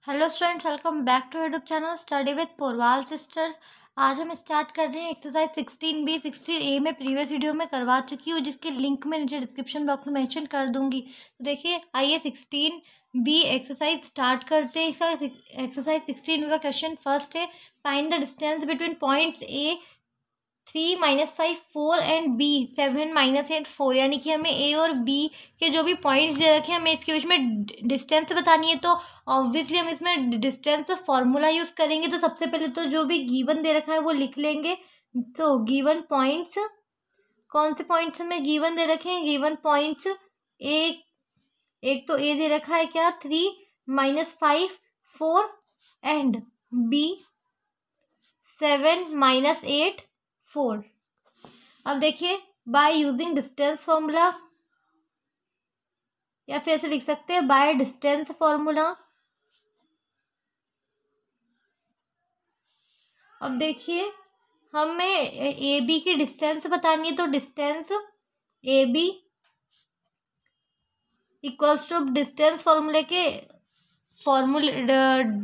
Hello students, welcome back to YouTube channel study with Porwal sisters. आज हम start कर रहे हैं एक्सरसाइज 16B 16A में प्रीवियस वीडियो में करवा चुकी हूँ, जिसके लिंक मैं नीचे डिस्क्रिप्शन बॉक्स में मेंशन कर दूंगी। तो देखिए, आइए 16B एक्सरसाइज स्टार्ट करते हैं। इसका एक्सरसाइज 16B का क्वेश्चन फर्स्ट है, find the distance between points A 3 -5 4 and B 7 -8 4। यानी कि हमें ए और बी के जो भी पॉइंट्स दे रखे हैं, हमें इसके बीच में डिस्टेंस बतानी है। तो ऑब्वियसली हम इसमें डिस्टेंस फॉर्मूला यूज़ करेंगे। तो सबसे पहले तो जो भी गिवन दे रखा है वो लिख लेंगे। तो गिवन पॉइंट्स, कौन से पॉइंट्स हमें गिवन दे रखे हैं? गिवन पॉइंट्स एक तो ए दे रखा है क्या, 3 -5 4 एंड बी 7 -8 4। अब देखिए, बाय यूजिंग डिस्टेंस फॉर्मूला, या फिर ऐसे लिख सकते हैं बाय डिस्टेंस फॉर्मूला। अब देखिए, हमें ए बी की डिस्टेंस बतानी है। तो distance A B equals to distance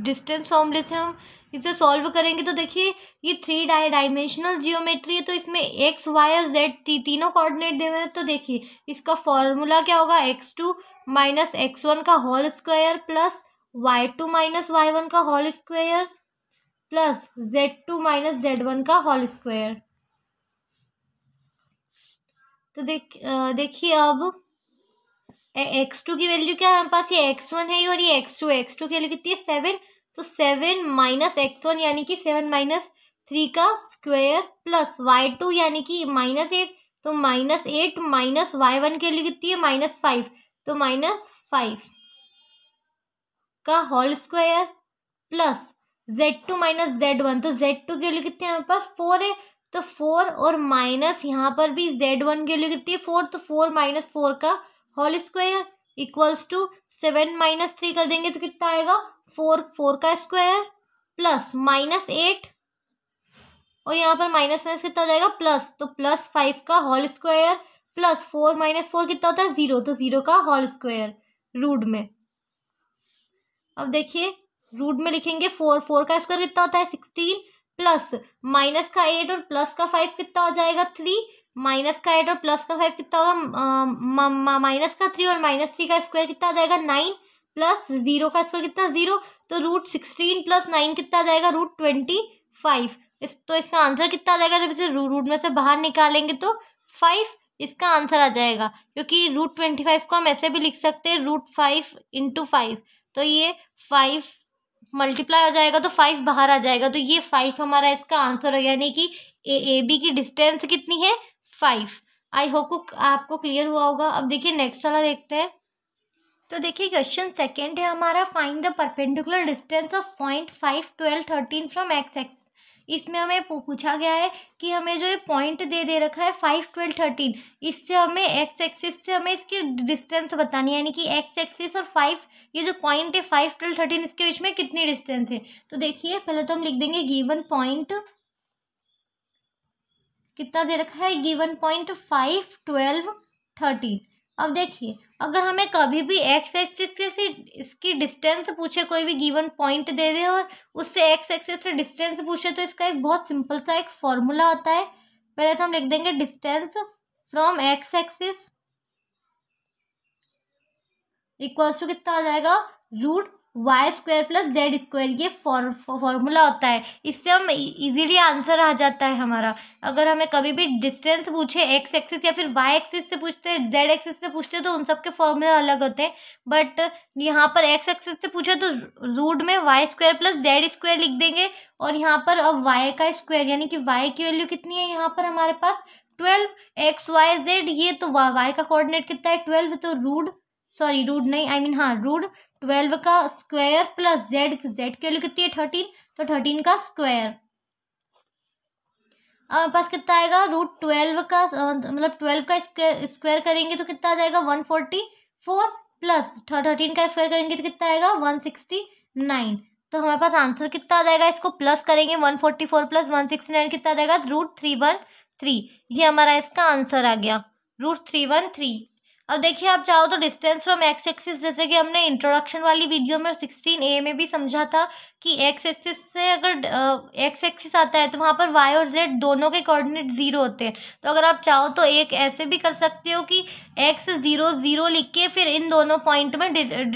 distance फॉर्मूले से हम इसे सॉल्व करेंगे। तो देखिए, ये 3 डायमेंशनल जियोमेट्री है, तो इसमें एक्स वाई और जेड तीनों कोऑर्डिनेट दिए हुए हैं। तो देखिए, इसका फॉर्मूला क्या होगा, x2 - x1 का whole square plus y2 - y1 का whole square plus z2 - z1 का होल स्क्वायर। तो देखिए, अब x2 की वैल्यू क्या है हमारे पास, ये x1 है और ये x2 की वैल्यू कितनी है, 7। तो 7 - x1 यानी कि 7 - 3 का स्क्वायर प्लस y2 यानी कि -8। तो -8 - y1 की वैल्यू कितनी है, -5। तो -5 का whole square plus z2 - z1। तो z2 की वैल्यू कितनी है हमारे पास, 4 है। तो 4 और माइनस यहाँ पर भी z1 की वैल्यू कितनी है, 4। तो 4 - 4 का होल स्क्वायर इक्वल्स टू 7 - 3 कर देंगे तो कितना आएगा, 4 का स्क्वायर प्लस -8 और यहाँ पर माइनस कितना हो जाएगा, प्लस। तो +5 का होल स्क्वायर प्लस 4 - 4 कितना होता है, 0। तो 0 का होल स्क्वायर रूट में। अब देखिए, रूट में लिखेंगे 4 का स्क्वायर कितना होता है, 16 प्लस माइनस का 8 और प्लस का 5 कितना हो जाएगा, 3। माइनस का 8 और प्लस का 5 कितना होगा, माइनस का 3 और -3 का स्क्वायर कितना आ जाएगा, 9 प्लस 0 का स्क्वायर कितना, 0। तो √16 + 9 कितना आ जाएगा, √25। तो इसका आंसर कितना आ जाएगा, जब इसे रूट में से बाहर निकालेंगे तो 5 इसका आंसर आ जाएगा। क्योंकि √25 को हम ऐसे भी लिख सकते हैं, √5 × 5। तो ये 5 मल्टीप्लाई हो जाएगा तो 5 बाहर आ जाएगा। तो ये 5 हमारा इसका आंसर है, यानी कि ए बी की डिस्टेंस कितनी है, 5। आई होप आपको क्लियर हुआ होगा। अब देखिए, नेक्स्ट वाला देखते हैं। तो देखिए, क्वेश्चन सेकंड है हमारा, find the perpendicular distance of point 5 12 13 from x x. इसमें हमें पूछा गया है कि हमें जो ये पॉइंट दे रखा है 5 12 13, इससे हमें एक्स एक्सिस से हमें इसकी डिस्टेंस बतानी है। यानी कि एक्स एक्सिस और 5, ये जो पॉइंट है 5 12 13, इसके बीच में कितनी डिस्टेंस है। तो देखिए, पहले तो हम लिख देंगे गिवन पॉइंट कितना दे रखा है, गिवन पॉइंट 5 12 13। अब देखिए, अगर हमें कभी भी एक्स एक्सिस से इसकी डिस्टेंस पूछे, कोई भी गिवन पॉइंट दे दे और उससे एक्स एक्सिस से डिस्टेंस पूछे, तो इसका एक बहुत सिंपल सा एक फॉर्मूला होता है। पहले तो हम लिख देंगे distance from X axis equals to कितना आ जाएगा, √y² + z²। ये फॉर्मूला होता है, इससे हम इजीली आंसर आ जाता है हमारा। अगर हमें कभी भी डिस्टेंस पूछे एक्स एक्सिस या फिर वाई एक्सिस से पूछते हैं, जेड एक्सिस से पूछते हैं, तो उन सब के फॉर्मूले अलग होते हैं। बट यहाँ पर एक्स एक्सिस से पूछे तो रूट में y² + z² लिख देंगे। और यहाँ पर अब y का स्क्वायर, यानी कि y की वैल्यू कितनी है यहाँ पर हमारे पास, 12। x y z, ये तो y का कोऑर्डिनेट कितना है, 12। तो रूट नहीं, √12 का स्क्वायर प्लस जेड की वैल्यू कितनी है, 13। तो 13 का स्क्वायर। अब हमारे पास कितना आएगा, √12 का मतलब 12 का स्क्वायर करेंगे तो कितना आ जाएगा, 144 प्लस 13 का स्क्वायर करेंगे तो कितना आएगा, 169। तो हमारे पास आंसर कितना आ जाएगा, इसको प्लस करेंगे, 144 + 169 कितना आ जाएगा, √313। ये हमारा इसका आंसर आ गया, √313। अब देखिए आप चाहो तो डिस्टेंस फ्रॉम एक्स एक्सिस, जैसे कि हमने इंट्रोडक्शन वाली वीडियो में 16A में भी समझा था कि एक्स एक्सिस से अगर एक्स एक्सिस आता है तो वहाँ पर वाई और जेड दोनों के कोऑर्डिनेट 0 होते हैं। तो अगर आप चाहो तो एक ऐसे भी कर सकते हो कि एक्स 0 0 लिख के फिर इन दोनों पॉइंट में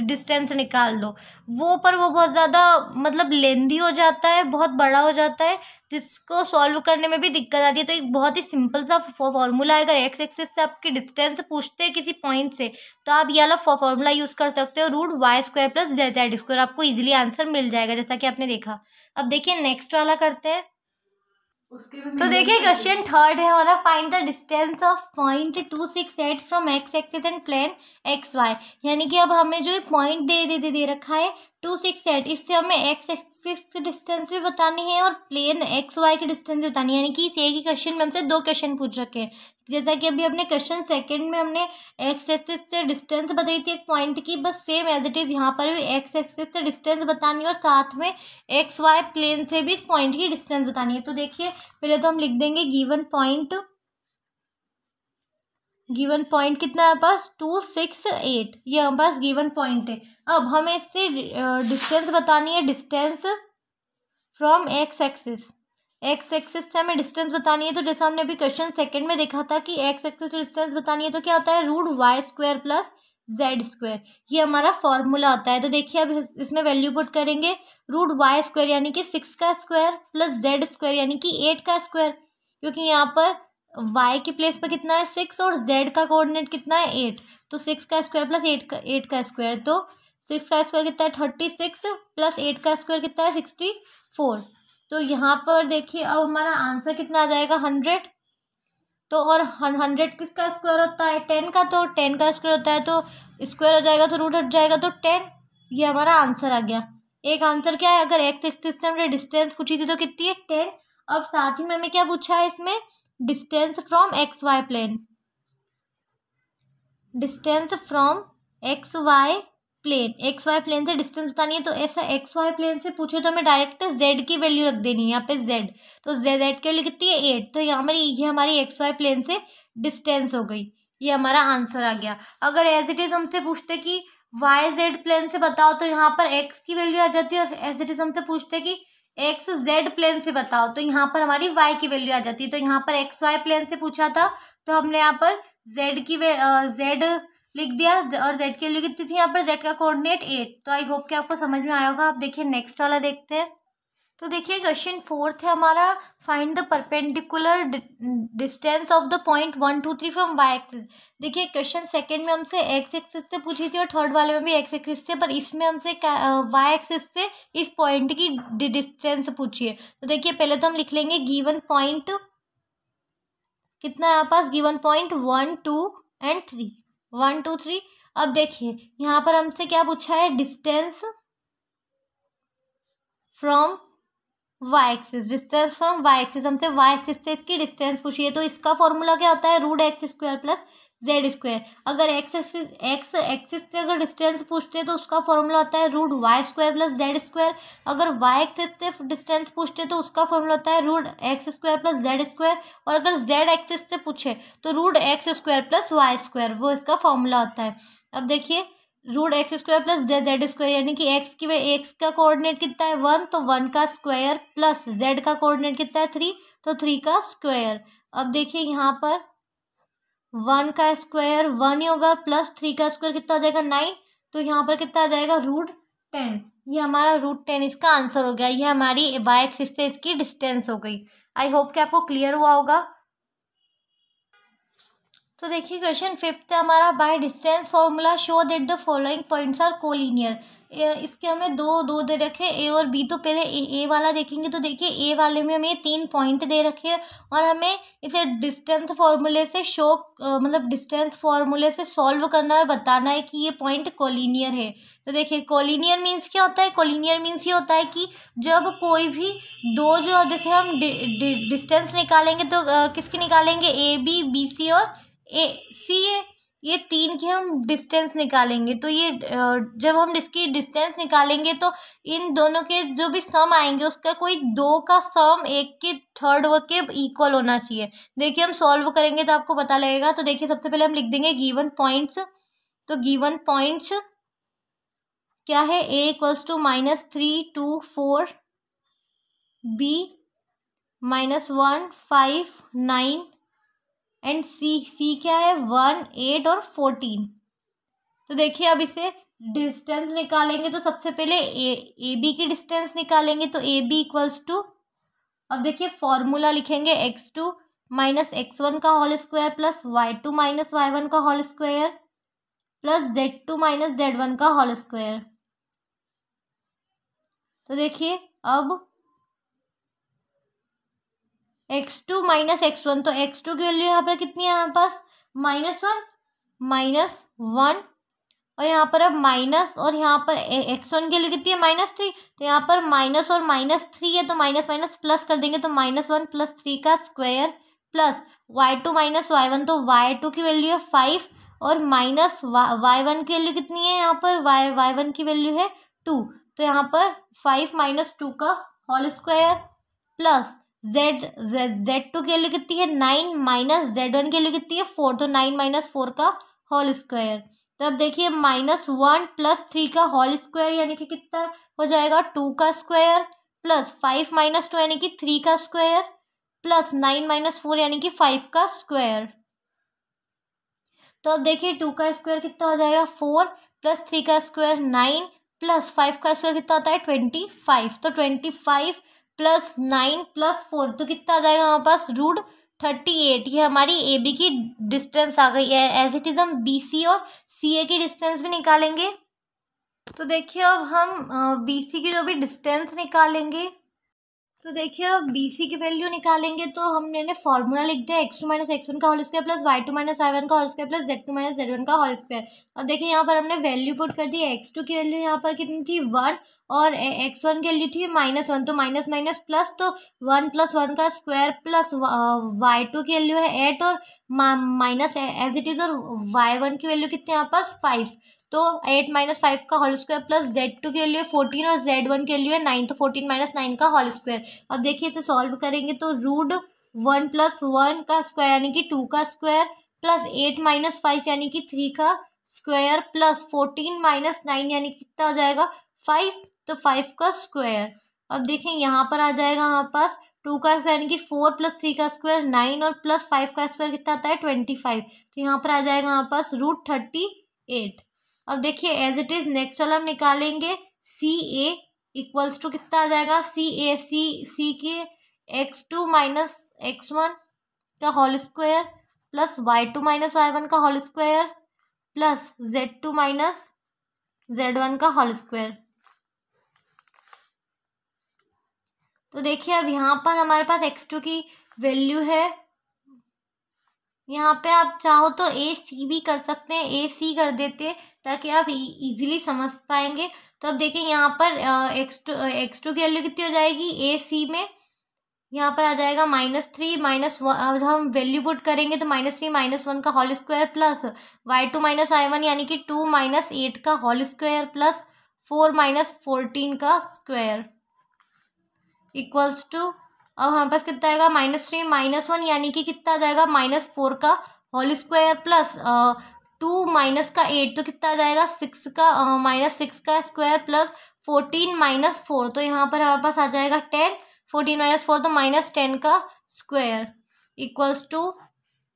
डिस्टेंस निकाल दो। वो बहुत ज़्यादा मतलब लेंदी हो जाता है, बहुत बड़ा हो जाता है, जिसको सॉल्व करने में भी दिक्कत आती है। तो एक बहुत ही सिंपल सा फॉर्मूला है। अगर एक्स एक्सिस से आपकी डिस्टेंस पूछते हैं किसी पॉइंट से, तो आप ये वाला फॉर्मूला यूज़ कर सकते हो, √y² + z²। आपको इजीली आंसर मिल जाएगा, जैसा कि आपने देखा। अब देखिए नेक्स्ट वाला करते हैं। तो देखिए क्वेश्चन थर्ड है हमारा, find the distance of point 268 from X axis and plane X Y. यानी कि अब हमें जो पॉइंट दे रखा है 268, इससे हमें एक्स एक्सिस की डिस्टेंस भी बतानी है और प्लेन एक्स वाई की डिस्टेंस भी बतानी है। यानी कि इस एक ही क्वेश्चन में हमसे 2 क्वेश्चन पूछ रखे हैं। जैसा कि अभी अपने क्वेश्चन सेकंड में हमने एक्स एक्सिस से डिस्टेंस बताई थी एक पॉइंट की, बस सेम एज इट इज़ यहाँ पर भी एक्स एक्सिस से डिस्टेंस बतानी है और साथ में एक्स वाई प्लेन से भी इस पॉइंट की डिस्टेंस बतानी है। तो देखिए पहले तो हम लिख देंगे गिवन पॉइंट कितना है हमारे पास 268, ये हमारे पास गिवन पॉइंट है। अब हमें इससे डिस्टेंस बतानी है, डिस्टेंस फ्रॉम एक्स एक्सिस से हमें डिस्टेंस बतानी है। तो जैसा हमने अभी क्वेश्चन सेकंड में देखा था कि एक्स एक्सिस से डिस्टेंस बतानी है, तो क्या होता है √y² + z², ये हमारा फॉर्मूला होता है। तो देखिए अब इसमें वैल्यू पुट करेंगे, √y² यानी कि 6 का स्क्वायर + z² यानी कि 8 का स्क्वायर, क्योंकि यहाँ पर y के प्लेस पर कितना है 6 और z का कोऑर्डिनेट कितना है 8, तो 6 का स्क्वायर + 8 का स्क्वायर, तो 6 का स्क्वायर कितना है 36 + 8 का स्क्वायर कितना है 64। तो यहाँ पर देखिए अब हमारा आंसर कितना आ जाएगा 100। तो और 100 किसका स्क्वायर होता है 10 का, तो 10 का स्क्वायर होता है, तो स्क्वायर हो जाएगा तो रूट हट जाएगा, तो 10, ये हमारा आंसर आ गया। एक आंसर क्या है, अगर एक्स एक्सिस से हमने डिस्टेंस पूछी थी तो कितनी है 10। अब साथ ही में हमें क्या पूछा है इसमें, distance from X Y plane, distance from X Y plane से डिस्टेंस बतानी है। तो ऐसा एक्स वाई प्लेन से पूछे तो हमें डायरेक्ट जेड की वैल्यू रख देनी है यहाँ पे जेड, तो जेड की वैल्यू कितनी है 8, तो ये हमारी एक्स वाई प्लेन से डिस्टेंस हो गई, ये हमारा आंसर आ गया। अगर एज इट इज हमसे पूछते कि वाई जेड प्लेन से बताओ, तो यहाँ पर एक्स की वैल्यू आ जाती है, और एज इट इज हमसे पूछते कि एक्स जेड प्लेन से बताओ, तो यहाँ पर हमारी वाई की वैल्यू आ जाती है। तो यहाँ पर एक्स वाई प्लेन से पूछा था तो हमने यहाँ पर जेड लिख दिया, और जेड की वैल्यू कितनी थी यहाँ पर, जेड का कोऑर्डिनेट 8। तो आई होप कि आपको समझ में आया होगा। आप देखिए नेक्स्ट वाला देखते हैं। तो देखिए क्वेश्चन फोर्थ है हमारा, find the perpendicular distance of the point 1 2 3 from Y axis. देखिए क्वेश्चन सेकंड में हमसे एक्स एक्सिस से पूछी थी और थर्ड वाले में भी एक्स एक्सिस से, पर इसमें हमसे वाई एक्सिस से इस पॉइंट की डिस्टेंस पूछी है। तो देखिए पहले तो हम लिख लेंगे गिवन पॉइंट कितना है यहाँ पास, गिवन पॉइंट 1 2 एंड 3, 1 2 3। अब देखिए यहाँ पर हमसे क्या पूछा है, distance from Y axis, distance from Y axis, हमसे वाई एक्सिस से इसकी डिस्टेंस पूछी है। तो इसका फॉर्मूला क्या होता है, √x² + z²। अगर एक्स एक्सिस से अगर डिस्टेंस पूछते हैं तो उसका फॉर्मूला होता है √y² + z²। अगर वाई एक्सिस से डिस्टेंस पूछते हैं तो उसका फॉर्मूला होता है √x² + z²। और अगर z एक्सिस से पूछे तो √x² + y², वो इसका फॉर्मूला होता है। अब देखिए √x² + z² यानी कि एक्स का कोऑर्डिनेट कितना है 1, तो 1 का स्क्वायर प्लस z का कोऑर्डिनेट कितना है 3, तो 3 का स्क्वायर। अब देखिए यहाँ पर 1 का स्क्वायर 1 ही होगा, प्लस 3 का स्क्वायर कितना हो जाएगा 9, तो यहाँ पर कितना आ जाएगा √10, ये हमारा √10 इसका आंसर हो गया। ये हमारी वाई एक्सिस से इसकी डिस्टेंस हो गई। आई होप कि आपको क्लियर हुआ होगा। तो देखिए क्वेश्चन फिफ्थ है हमारा, by distance formula show that the following points are collinear. इसके हमें दो दे रखे ए और बी। तो पहले ए वाला देखेंगे। तो देखिए ए वाले में हमें 3 पॉइंट दे रखे हैं और हमें इसे डिस्टेंस फार्मूले से मतलब डिस्टेंस फार्मूले से सॉल्व करना है, बताना है कि ये पॉइंट कोलिनियर है। तो देखिए कोलिनियर मीन्स क्या होता है, कोलिनियर मीन्स ये होता है कि जब कोई भी दो जो जैसे हम डिस्टेंस निकालेंगे तो किसकी निकालेंगे, ए बी सी और ए सी ए। ये 3 की हम डिस्टेंस निकालेंगे। तो ये जब हम इसकी डिस्टेंस निकालेंगे तो इन दोनों के जो भी सम आएंगे उसका कोई 2 का सम 1 के थर्ड वर्ग के इक्वल होना चाहिए। देखिए हम सॉल्व करेंगे तो आपको पता लगेगा। तो देखिए सबसे पहले हम लिख देंगे गिवन पॉइंट्स। तो गिवन पॉइंट्स क्या है, a equals to -3 2 4, b -1 5 9 and C क्या है 1 8 और 14। तो देखिए अब इसे डिस्टेंस निकालेंगे तो सबसे पहले ए बी की डिस्टेंस निकालेंगे। तो ए बी इक्वल्स टू, अब देखिए फॉर्मूला लिखेंगे x2 - x1 का whole square plus y2 - y1 का whole square plus z2 - z1 का होल स्क्वायर। तो देखिए अब x2 - x1, तो x2 की वैल्यू यहाँ पर कितनी है हमारे पास -1 और यहाँ पर अब माइनस, और यहाँ पर x1 की वैल्यू कितनी है -3। तो यहाँ पर माइनस और -3 है तो माइनस माइनस प्लस कर देंगे। तो -1 + 3 का स्क्वायर प्लस y2 - y1, तो y2 की वैल्यू है 5 और माइनस y1 की वैल्यू कितनी है यहाँ पर y1 की वैल्यू है 2। तो यहाँ पर 5 - 2 का होल स्क्वायर प्लस z2 की वैल्यू कितनी है 9 माइनस z1 की वैल्यू कितनी है 4। तो 9 - 4 का होल स्क्वायर। तो अब देखिए -1 + 3 का होल स्क्वायर यानी कि कितना हो जाएगा 2 का स्क्वायर प्लस 5 - 2 यानी कि 3 का स्क्वायर प्लस 9 - 4 यानी कि 5 का स्क्वायर। तो अब देखिए 2 का स्क्वायर कितना हो जाएगा 4 प्लस 3 का स्क्वायर 9 प्लस 5 का स्क्वायर कितना होता है 25। तो 25 प्लस 9 प्लस 4 तो कितना आ जाएगा हमारे पास √38। ये हमारी ए बी की डिस्टेंस आ गई है। एज इट इज हम बी सी और सी ए की डिस्टेंस भी निकालेंगे। तो देखिए अब हम बी सी की जो भी डिस्टेंस निकालेंगे, तो देखिए अब बी सी की वैल्यू निकालेंगे तो हमने फॉर्मूला लिख दिया x2 - x1 का whole square plus y2 - y1 का whole square plus z2 - z1 का होल स्क्वायर। अब देखिए यहाँ पर हमने वैल्यू पुट कर दी। x2 की वैल्यू यहाँ पर कितनी थी 1 और x1 की वैल्यू थी -1, तो माइनस माइनस प्लस, तो 1 + 1 का स्क्वायर प्लस y2 की वैल्यू है 8 और माइनस एज इट इज, और y1 की वैल्यू कितनी यहाँ पास 5। तो 8 - 5 का होल स्क्वायर प्लस z2 के लिए 14 और z1 के लिए 9, तो 14 - 9 का होल स्क्वायर। अब देखिए इसे सॉल्व करेंगे तो √1 + 1 का स्क्वायर यानी कि 2 का स्क्वायर प्लस 8 - 5 यानी कि 3 का स्क्वायर प्लस 14 - 9 यानी कि कितना हो जाएगा 5, तो 5 का स्क्वायर। अब देखें यहाँ पर आ जाएगा हमारे पास 2 का स्क्वायर यानी कि 4 + 3 का स्क्वायर 9 और प्लस 5 का स्क्वायर कितना आता है 25। तो यहाँ पर आ जाएगा हमारे पास √38। अब देखिए एज इट इज नेक्स्ट वाला हम निकालेंगे सी ए इक्वल्स टू कितना आ जाएगा सी के x2 - x1 का whole square plus y2 - y1 का whole square plus z2 - z1 का होल स्क्वायर। तो देखिए अब यहाँ पर हमारे पास x2 की वैल्यू है, यहाँ पे आप चाहो तो ए सी भी कर सकते हैं, ए सी कर देते हैं ताकि आप इजीली समझ पाएंगे। तो अब देखिए यहाँ पर x2 की वैल्यू कितनी हो जाएगी ए सी में, यहाँ पर आ जाएगा -3 -1। अब हम वैल्यू पुट करेंगे तो -3 - 1 का whole square plus y2 - y1 यानी कि 2 - 8 का होल स्क्वायर प्लस 4 - 14 का स्क्वायर इक्वल्स टू, अब हमारे पास कितना आएगा -3 - 1 यानी कि कितना आ जाएगा -4 का होल स्क्वायर प्लस 2 माइनस का 8 तो कितना आ जाएगा 6 का -6 का स्क्वायर प्लस 14 - 4, तो यहाँ पर हमारे पास आ जाएगा 10। 14 - 4 तो -10 का स्क्वायर इक्वल्स टू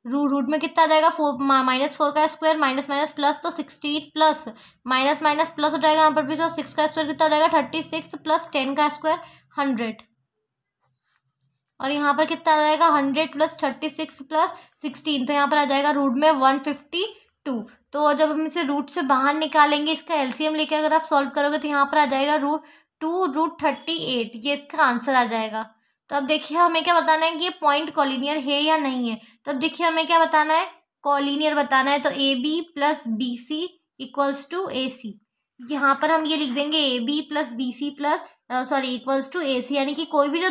रूट में कितना आ जाएगा -4 का स्क्वायर माइनस माइनस प्लस, तो 16 प्लस माइनस माइनस प्लस हो जाएगा यहाँ पर भी। तो 6 का स्क्वायर कितना आ जाएगा 36 प्लस 10 का स्क्वायर 100, और यहाँ पर कितना आ जाएगा 100 + 36 + 16, तो यहाँ पर आ जाएगा रूट में 152। तो जब हम इसे रूट से बाहर निकालेंगे इसका एलसीएम लेके अगर आप सॉल्व करोगे तो यहाँ पर आ जाएगा √2 √38, ये इसका आंसर आ जाएगा। तो अब देखिए हमें क्या बताना है कि ये पॉइंट कॉलिनियर है या नहीं है। तो अब देखिए हमें क्या बताना है, कॉलिनियर बताना है। तो A B + B C equals to A C. यहाँ पर हम ये लिख देंगे A B plus B C plus sorry equals to A C, यानी कि कोई भी जो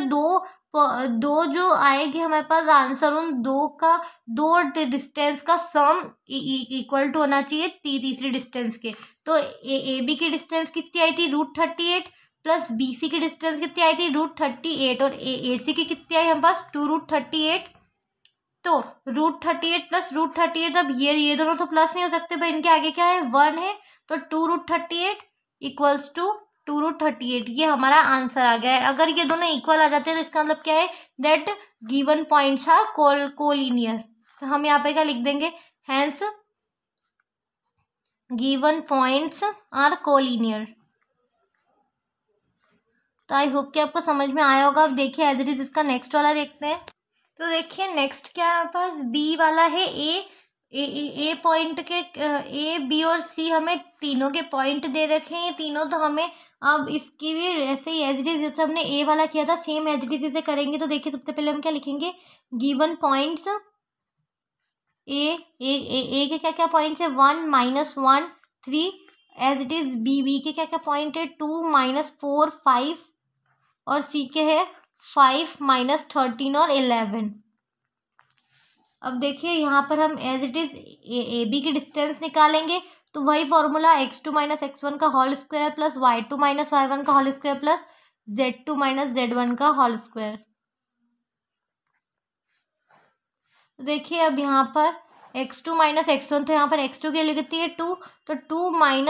दो जो आएगी हमारे पास आंसर, उन दो डिस्टेंस का सम इक्वल टू होना चाहिए तीसरी डिस्टेंस के। तो ए बी की डिस्टेंस कितनी आई थी √38 प्लस बी सी की डिस्टेंस कितनी आई थी √38 और ए सी की कितनी आई हमारे पास 2√38। तो √38 प्लस √38, अब ये दोनों तो प्लस नहीं हो सकते भाई, इनके आगे क्या है 1 है, तो 2√38 इक्वल्स टू 2√38, ये हमारा आंसर आ गया है। अगर ये दोनों इक्वल आ जाते हैं तो इसका मतलब क्या है that given points are collinear. तो हम यहाँ पे क्या लिख देंगे, hence given points are collinear. तो आई होप कि आपको समझ में आया होगा। अब देखिए एज इट इज इसका नेक्स्ट वाला देखते हैं। तो देखिए नेक्स्ट क्या है हमारे पास, बी वाला है ए पॉइंट के ए बी और सी हमें तीनों के पॉइंट दे रखे हैं तीनों। तो हमें अब इसकी भी ऐसे ही एज इट इज जैसे हमने ए वाला किया था सेम एज इट इज इसे करेंगे। तो देखिए सबसे पहले हम क्या लिखेंगे, गिवन पॉइंट्स ए के क्या क्या पॉइंट्स है 1 -1 3, एज इट इज बी के क्या क्या पॉइंट है 2 -4 5 और सी के है 5 -13 और 11। अब देखिए यहाँ पर हम as it is A B की डिस्टेंस निकालेंगे। तो वही फॉर्मूला x2 - x1 का whole square plus y2 - y1 का whole square plus z2 - z1 का होल स्क्वायर। तो देखिए अब यहाँ पर x2 - x1, तो यहाँ पर x2 के लिए कितनी है 2, तो 2 - 1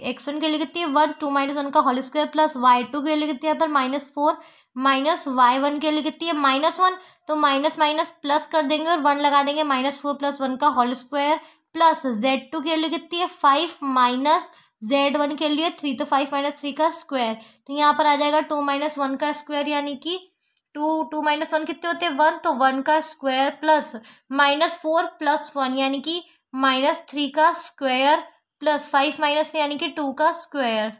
x1 के लिए कितनी है 1, 2 - 1 का होल स्क्वायर प्लस y2 के लिए कितनी है यहाँ पर -4 माइनस y1 के लिए कितनी है -1, तो माइनस माइनस प्लस कर देंगे और 1 लगा देंगे, -4 + 1 का होल स्क्वायर प्लस z2 के लिए कितनी है 5 माइनस z1 के लिए 3, तो 5 - 3 का स्क्वायर। तो यहाँ पर आ जाएगा 2 - 1 का स्क्वायर, यानी कि 2 - 1 कितने होते हैं 1, तो 1 का स्क्वायर प्लस -4 + 1 यानी कि -3 का स्क्वायर प्लस 5 - यानी कि 2 का स्क्वायर।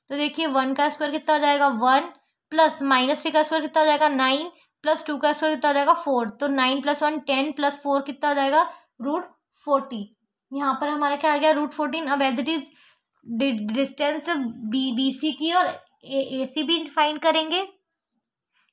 तो देखिए 1 का स्क्वायर कितना हो जाएगा 1 प्लस -3 का स्क्वायर कितना हो जाएगा 9 प्लस 2 का स्क्वायर कितना हो जाएगा 4, तो 9 + 1 10 प्लस 4 कितना हो जाएगा √14। यहाँ पर हमारा क्या आ गया √14। अब as it is distance B C की और ए सी भी फाइंड करेंगे।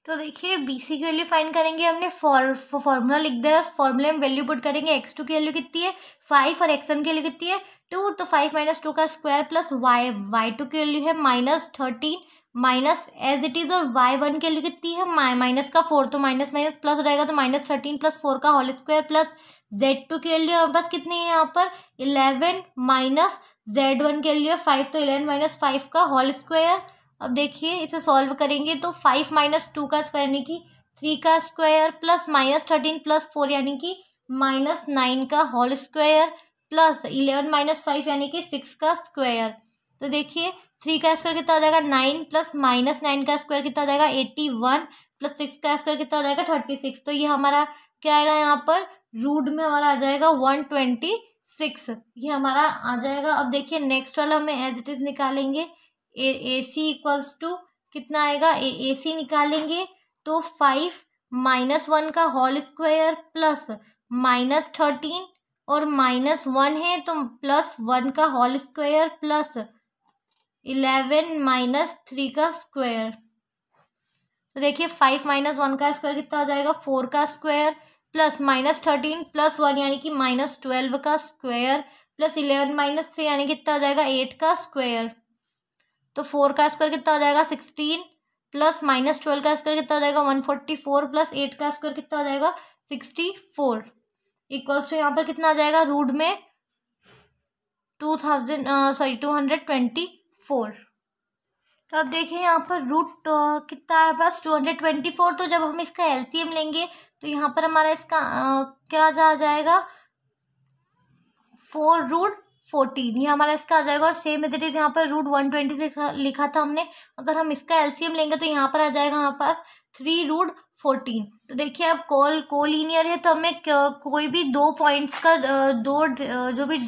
तो देखिए बी सी की वैल्यू फाइंड करेंगे, हमने फॉर्मूला लिख दिया, फॉर्मूले में वैल्यू पुट करेंगे। x2 की वैल्यू कितनी है 5 और x1 की वैल्यू कितनी है 2, तो 5 - 2 का स्क्वायर प्लस y2 की वैल्यू है -13 माइनस एज इट इज, और y1 के लिए कितनी है माइनस का 4, तो माइनस माइनस प्लस हो जाएगा, तो -13 + 4 का होल स्क्वायर प्लस z2 की वैल्यू हमारे पास कितनी है यहाँ पर 11 माइनस z1 के लिए 5, तो 11 - 5 का होल स्क्वायर। अब देखिए इसे सॉल्व करेंगे तो 5 - 2 का स्क्वायर यानी कि 3 का स्क्वायर प्लस -13 + 4 यानी कि -9 का होल स्क्वायर प्लस 11 - 5 यानी कि 6 का स्क्वायर। तो देखिए 3 का स्क्वायर कितना हो जाएगा 9 प्लस -9 का स्क्वायर कितना हो जाएगा 81 प्लस 6 का स्क्वायर कितना हो जाएगा 36। तो ये हमारा क्या आएगा यहाँ पर रूट में हमारा आ जाएगा 126, ये हमारा आ जाएगा। अब देखिए नेक्स्ट वाला हमें एज इट इज निकालेंगे। ए सी इक्वल्स टू कितना आएगा ए सी निकालेंगे तो 5 - 1 का होल स्क्वायर प्लस -13 और -1 है तो +1 का होल स्क्वायर प्लस 11 - 3 का स्क्वायर। तो देखिए 5 - 1 का स्क्वायर कितना हो जाएगा 4 का स्क्वायर प्लस -13 + 1 यानी कि -12 का स्क्वायर प्लस 11 - 3 यानी कितना हो जाएगा 8 का स्क्वायर। तो 4 का स्क्वायर कितना हो जाएगा 16 प्लस -12 का स्क्वायर कितना हो जाएगा 144 प्लस 8 का स्क्वायर कितना हो जाएगा 64 इक्वल्स टू यहाँ पर कितना आ जाएगा रूट में 224। तो अब देखिए यहाँ पर रूट कितना है बस 224। तो जब हम इसका एलसीएम लेंगे तो यहाँ पर हमारा इसका क्या आ जाएगा 4√14, ये हमारा इसका आ जाएगा। और सेम इट इज यहाँ पर √120 लिखा था हमने, अगर हम इसका एलसीएम लेंगे तो यहाँ पर आ जाएगा हमारे पास 3√14। तो देखिए अब कोलिनियर है तो हमें कोई भी दो पॉइंट्स का जो भी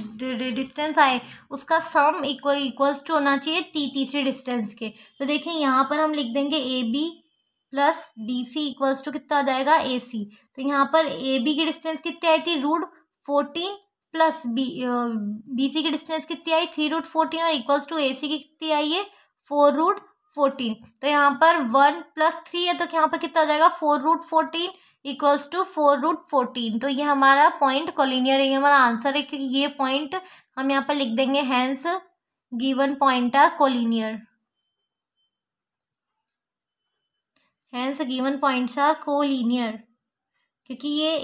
डिस्टेंस आए उसका सम इक्वल्स टू होना चाहिए तीसरे डिस्टेंस के। तो देखिए यहाँ पर हम लिख देंगे A B plus B C equals to कितना आ जाएगा ए सी। तो यहाँ पर ए बी की डिस्टेंस कितनी आई थी √14 प्लस BC की डिस्टेंस कितनी आई 3√14 और इक्वल्स टू AC की कितनी आई है 4√14। तो यहाँ पर 1 + 3 है तो यहाँ पर कितना हो जाएगा 4√14 इक्वल्स टू 4√14। तो ये हमारा पॉइंट कोलिनियर है, ये हमारा आंसर है क्योंकि ये पॉइंट हम यहाँ पर लिख देंगे hence given point are collinear. Hence given points are collinear क्योंकि ये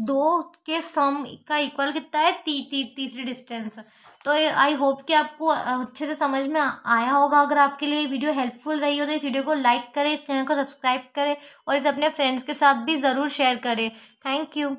दो के सम का इक्वल कितना है तीसरी डिस्टेंस। तो आई होप कि आपको अच्छे से समझ में आया होगा। अगर आपके लिए वीडियो हेल्पफुल रही हो तो इस वीडियो को लाइक करें, इस चैनल को सब्सक्राइब करें और इसे अपने फ्रेंड्स के साथ भी ज़रूर शेयर करें। Thank you.